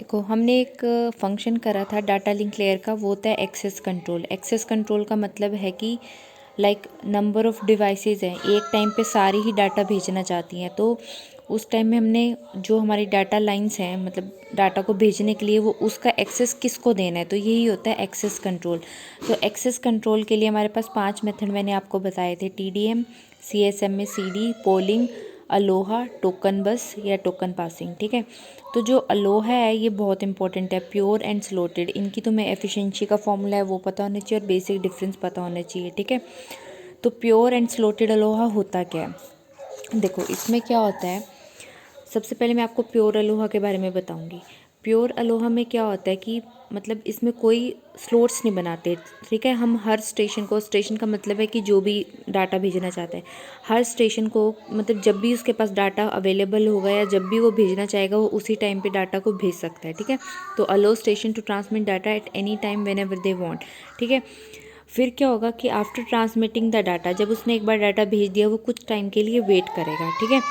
देखो, हमने एक फंक्शन करा था डाटा लिंक लेयर का, वो होता है एक्सेस कंट्रोल। एक्सेस कंट्रोल का मतलब है कि लाइक नंबर ऑफ़ डिवाइसेस हैं, एक टाइम पे सारी ही डाटा भेजना चाहती हैं, तो उस टाइम में हमने जो हमारी डाटा लाइंस हैं, मतलब डाटा को भेजने के लिए, वो उसका एक्सेस किसको देना है, तो यही होता है एक्सेस कंट्रोल। तो एक्सेस कंट्रोल के लिए हमारे पास 5 मेथड मैंने आपको बताए थे, TDM, CSM में CD, पोलिंग, अलोहा, टोकन बस या टोकन पासिंग। ठीक है, तो जो अलोहा है ये बहुत इंपॉर्टेंट है, प्योर एंड स्लोटेड। इनकी तुम्हें एफिशिएंसी का फॉर्मूला है वो पता होना चाहिए और बेसिक डिफरेंस पता होना चाहिए। ठीक है, तो प्योर एंड स्लोटेड अलोहा होता क्या है, देखो इसमें क्या होता है। सबसे पहले मैं आपको प्योर अलोहा के बारे में बताऊंगी। प्योर अलोहा में क्या होता है कि मतलब इसमें कोई स्लॉट्स नहीं बनाते। ठीक है, हम हर स्टेशन को, स्टेशन का मतलब है कि जो भी डाटा भेजना चाहता है, हर स्टेशन को मतलब जब भी उसके पास डाटा अवेलेबल होगा या जब भी वो भेजना चाहेगा वो उसी टाइम पे डाटा को भेज सकता है। ठीक है, तो allow station to transmit data at any time whenever they want. ठीक है, फिर क्या होगा कि आफ्टर ट्रांसमिटिंग द डाटा, जब उसने एक बार डाटा भेज दिया वो कुछ टाइम के लिए वेट करेगा। ठीक है,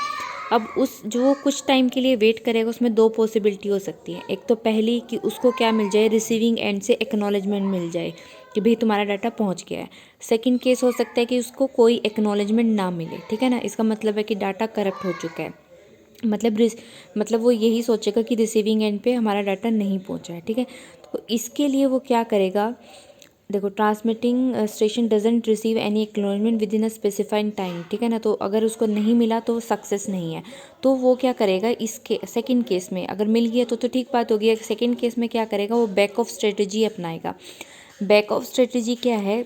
अब उस जो कुछ टाइम के लिए वेट करेगा उसमें दो पॉसिबिलिटी हो सकती है। एक तो पहली कि उसको क्या मिल जाए, रिसीविंग एंड से एक्नॉलेजमेंट मिल जाए कि भाई तुम्हारा डाटा पहुंच गया है। सेकंड केस हो सकता है कि उसको कोई एक्नॉलेजमेंट ना मिले। ठीक है ना, इसका मतलब है कि डाटा करप्ट हो चुका है, मतलब वो यही सोचेगा कि रिसीविंग एंड पे हमारा डाटा नहीं पहुंचा है। ठीक है, तो इसके लिए वो क्या करेगा, देखो transmitting station doesn't receive any acknowledgement with in a specified time. ठीक है ना, तो अगर उसको नहीं मिला तो वो सक्सेस नहीं है। तो वो क्या करेगा, इसके सेकंड केस में अगर मिल गया तो ठीक बात होगी। सेकंड केस में क्या करेगा, वो बैक ऑफ स्ट्रेटजी अपनाएगा। बैक ऑफ स्ट्रेटजी क्या है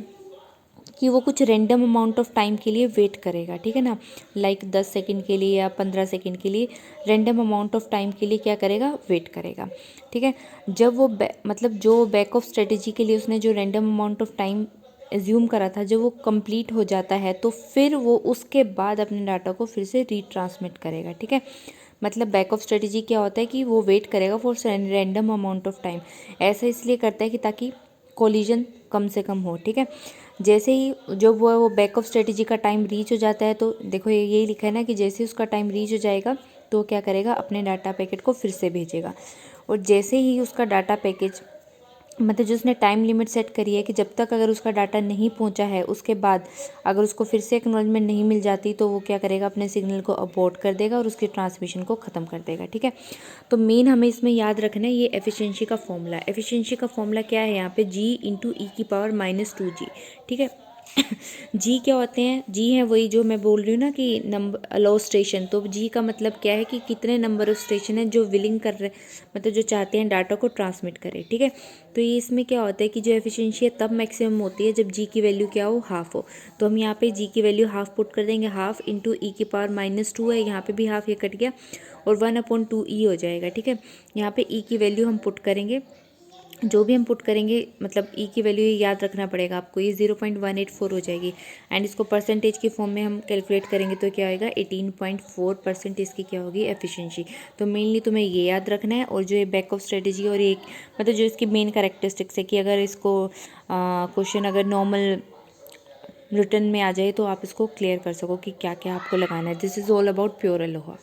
कि वो कुछ रैंडम अमाउंट ऑफ टाइम के लिए वेट करेगा। ठीक है ना, लाइक 10 सेकंड के लिए या 15 सेकंड के लिए रैंडम अमाउंट ऑफ टाइम के लिए क्या करेगा, वेट करेगा। ठीक है, जब वो मतलब जो बैक ऑफ स्ट्रेटजी के लिए उसने जो random amount of time assume करा था, जब वो कंप्लीट हो जाता है तो फिर वो उसके बाद अपने डाटा को फिर से रीट्रांसमिट करेगा। ठीक है, मतलब बैक ऑफ स्ट्रेटजी क्या होता है कि वो वेट करेगा for random amount of time. ऐसा इसलिए करता है कि ताकि कोलिजन कम से कम हो। ठीक है, जैसे ही जब वो बैक ऑफ स्ट्रेटजी का टाइम रीच हो जाता है, तो देखो यही लिखा है ना कि जैसे ही उसका टाइम रीच हो जाएगा तो क्या करेगा, अपने डाटा पैकेट को फिर से भेजेगा। और जैसे ही उसका डाटा पैकेज, मतलब जो उसने टाइम लिमिट सेट करी है कि जब तक अगर उसका डाटा नहीं पहुंचा है, उसके बाद अगर उसको फिर से एक्नॉलेजमेंट नहीं मिल जाती तो वो क्या करेगा, अपने सिग्नल को अबॉर्ट कर देगा और उसकी ट्रांसमिशन को ख़त्म कर देगा। ठीक है, तो मेन हमें इसमें याद रखना है ये एफिशिएंसी का फॉर्मूला। एफिशिएंसी का फॉर्मूला क्या है यहाँ पे, G × E⁻²G। ठीक है, जी क्या होते हैं, जी है वही जो मैं बोल रही हूँ ना कि नंबर अलाउ स्टेशन। तो जी का मतलब क्या है कि कितने नंबर ऑफ स्टेशन है जो विलिंग कर रहे, मतलब जो चाहते हैं डाटा को ट्रांसमिट करें। ठीक है, तो ये इसमें क्या होता है कि जो एफिशिएंसी है तब मैक्सिमम होती है जब जी की वैल्यू क्या हो, हाफ हो। तो हम यहाँ पे जी की वैल्यू हाफ पुट कर देंगे, हाफ इंटू E⁻² है, यहाँ पे भी हाफ, ये कट गया और 1/2E हो जाएगा। ठीक है, यहाँ पे ई की वैल्यू हम पुट करेंगे, जो भी हम पुट करेंगे मतलब ई की वैल्यू याद रखना पड़ेगा आपको, ये 0.184 हो जाएगी। एंड इसको परसेंटेज के फॉर्म में हम कैलकुलेट करेंगे तो क्या होगा, 18.4% इसकी क्या होगी, एफिशिएंसी। तो मेनली तुम्हें ये याद रखना है। और जो ये बैक ऑफ स्ट्रेटजी और एक मतलब जो इसकी मेन कैरेक्टरिस्टिक्स है कि अगर इसको क्वेश्चन अगर नॉर्मल रिटर्न में आ जाए तो आप इसको क्लियर कर सको कि क्या क्या आपको लगाना है। This is all about pure Aloha.